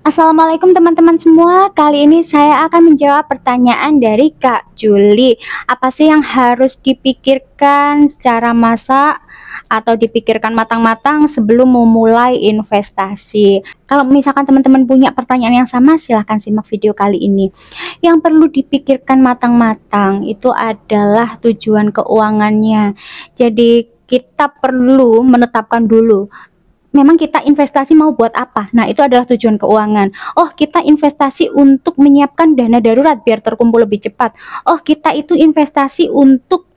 Assalamualaikum teman-teman semua. Kali ini saya akan menjawab pertanyaan dari Kak Juli. Apa sih yang harus dipikirkan secara masak atau dipikirkan matang-matang sebelum memulai investasi? Kalau misalkan teman-teman punya pertanyaan yang sama, silahkan simak video kali ini. Yang perlu dipikirkan matang-matang itu adalah tujuan keuangannya. Jadi kita perlu menetapkan dulu memang kita investasi mau buat apa. Nah, itu adalah tujuan keuangan. Oh, kita investasi untuk menyiapkan dana darurat biar terkumpul lebih cepat. Oh, kita itu investasi untuk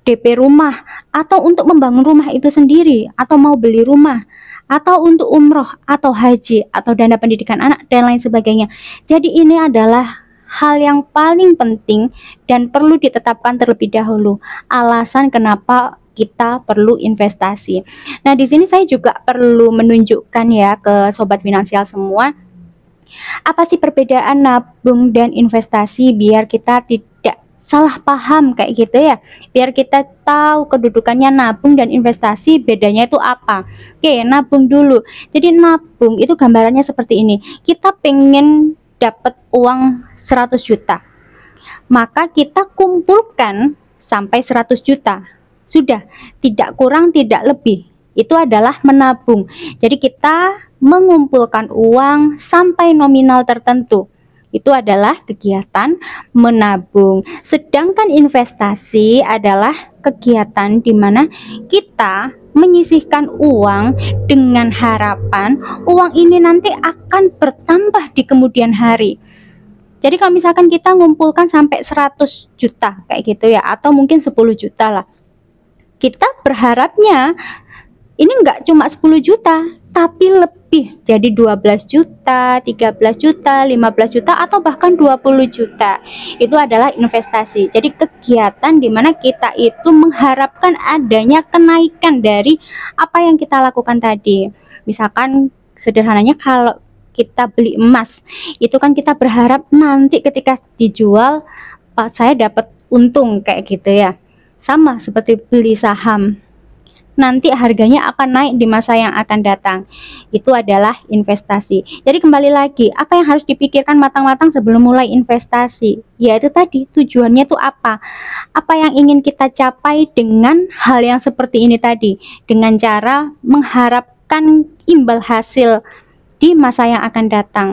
DP rumah atau untuk membangun rumah itu sendiri atau mau beli rumah atau untuk umroh atau haji atau dana pendidikan anak dan lain sebagainya. Jadi ini adalah hal yang paling penting dan perlu ditetapkan terlebih dahulu. Alasan kenapa kita perlu investasi. Nah, di sini saya juga perlu menunjukkan ya ke sobat finansial semua, apa sih perbedaan nabung dan investasi biar kita tidak salah paham kayak gitu ya. Biar kita tahu kedudukannya nabung dan investasi bedanya itu apa. Oke, nabung dulu. Jadi nabung itu gambarannya seperti ini. Kita pengen dapat uang 100 juta. Maka kita kumpulkan sampai 100 juta. Sudah, tidak kurang, tidak lebih. Itu adalah menabung. Jadi kita mengumpulkan uang sampai nominal tertentu. Itu adalah kegiatan menabung. Sedangkan investasi adalah kegiatan di mana kita menyisihkan uang dengan harapan uang ini nanti akan bertambah di kemudian hari. Jadi kalau misalkan kita ngumpulkan sampai 100 juta kayak gitu ya, atau mungkin 10 juta lah, kita berharapnya ini enggak cuma 10 juta tapi lebih, jadi 12 juta, 13 juta, 15 juta atau bahkan 20 juta. Itu adalah investasi. Jadi kegiatan dimana kita itu mengharapkan adanya kenaikan dari apa yang kita lakukan tadi. Misalkan sederhananya kalau kita beli emas, itu kan kita berharap nanti ketika dijual saya dapat untung kayak gitu ya. Sama seperti beli saham, nanti harganya akan naik di masa yang akan datang. Itu adalah investasi. Jadi kembali lagi, apa yang harus dipikirkan matang-matang sebelum mulai investasi? Yaitu tadi, tujuannya itu apa? Apa yang ingin kita capai dengan hal yang seperti ini tadi? Dengan cara mengharapkan imbal hasil di masa yang akan datang.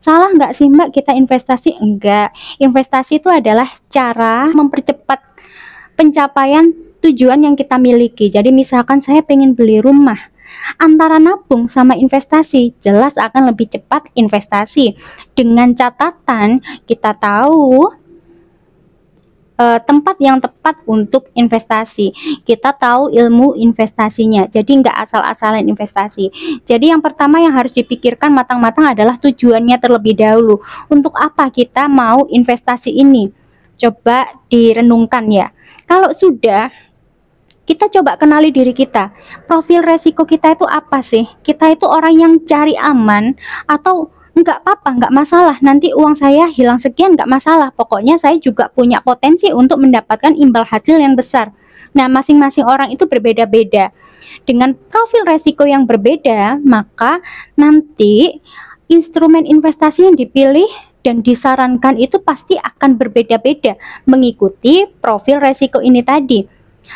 Salah nggak sih Mbak kita investasi? Enggak. Investasi itu adalah cara mempercepat pencapaian tujuan yang kita miliki. Jadi misalkan saya pengen beli rumah, antara nabung sama investasi jelas akan lebih cepat investasi, dengan catatan kita tahu tempat yang tepat untuk investasi, kita tahu ilmu investasinya, jadi nggak asal-asalan investasi. Jadi yang pertama yang harus dipikirkan matang-matang adalah tujuannya terlebih dahulu. Untuk apa kita mau investasi ini? Coba direnungkan ya. Kalau sudah, kita coba kenali diri kita. Profil resiko kita itu apa sih? Kita itu orang yang cari aman atau enggak apa-apa, enggak masalah. Nanti uang saya hilang sekian enggak masalah. Pokoknya saya juga punya potensi untuk mendapatkan imbal hasil yang besar. Nah, masing-masing orang itu berbeda-beda. Dengan profil resiko yang berbeda, maka nanti instrumen investasi yang dipilih dan disarankan itu pasti akan berbeda-beda mengikuti profil resiko ini tadi.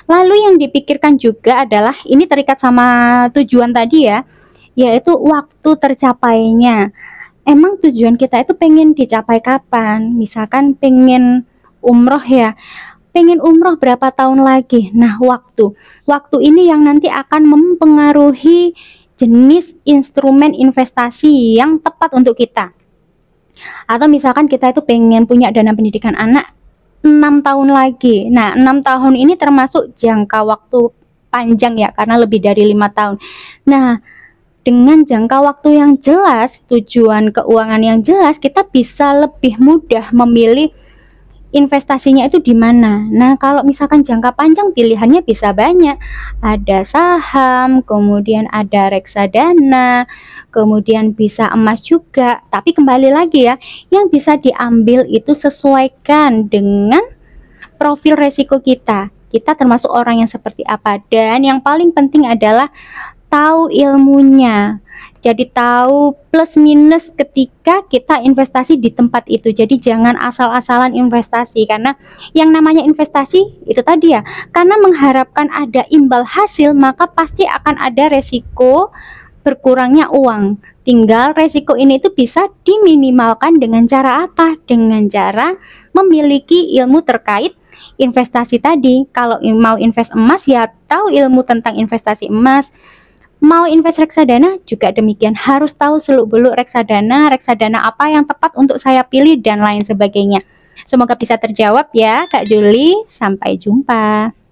Lalu yang dipikirkan juga adalah ini terikat sama tujuan tadi ya, yaitu waktu tercapainya. Emang tujuan kita itu pengen dicapai kapan? Misalkan pengen umroh ya, pengen umroh berapa tahun lagi? Nah, waktu ini yang nanti akan mempengaruhi jenis instrumen investasi yang tepat untuk kita. Atau misalkan kita itu pengen punya dana pendidikan anak 6 tahun lagi. Nah, 6 tahun ini termasuk jangka waktu panjang ya, karena lebih dari 5 tahun. Nah, dengan jangka waktu yang jelas, tujuan keuangan yang jelas, kita bisa lebih mudah memilih investasinya itu di mana. Nah, kalau misalkan jangka panjang pilihannya bisa banyak. Ada saham, kemudian ada reksadana, kemudian bisa emas juga. Tapi kembali lagi ya, yang bisa diambil itu sesuaikan dengan profil resiko kita. Kita termasuk orang yang seperti apa, dan yang paling penting adalah tahu ilmunya. Jadi tahu plus minus ketika kita investasi di tempat itu. Jadi jangan asal-asalan investasi, karena yang namanya investasi itu tadi ya, karena mengharapkan ada imbal hasil, maka pasti akan ada resiko berkurangnya uang. Tinggal resiko ini tuh bisa diminimalkan dengan cara apa? Dengan cara memiliki ilmu terkait investasi tadi. Kalau mau invest emas ya tahu ilmu tentang investasi emas. Mau invest reksadana juga demikian, harus tahu seluk-beluk reksadana apa yang tepat untuk saya pilih dan lain sebagainya. Semoga bisa terjawab ya Kak Juli. Sampai jumpa.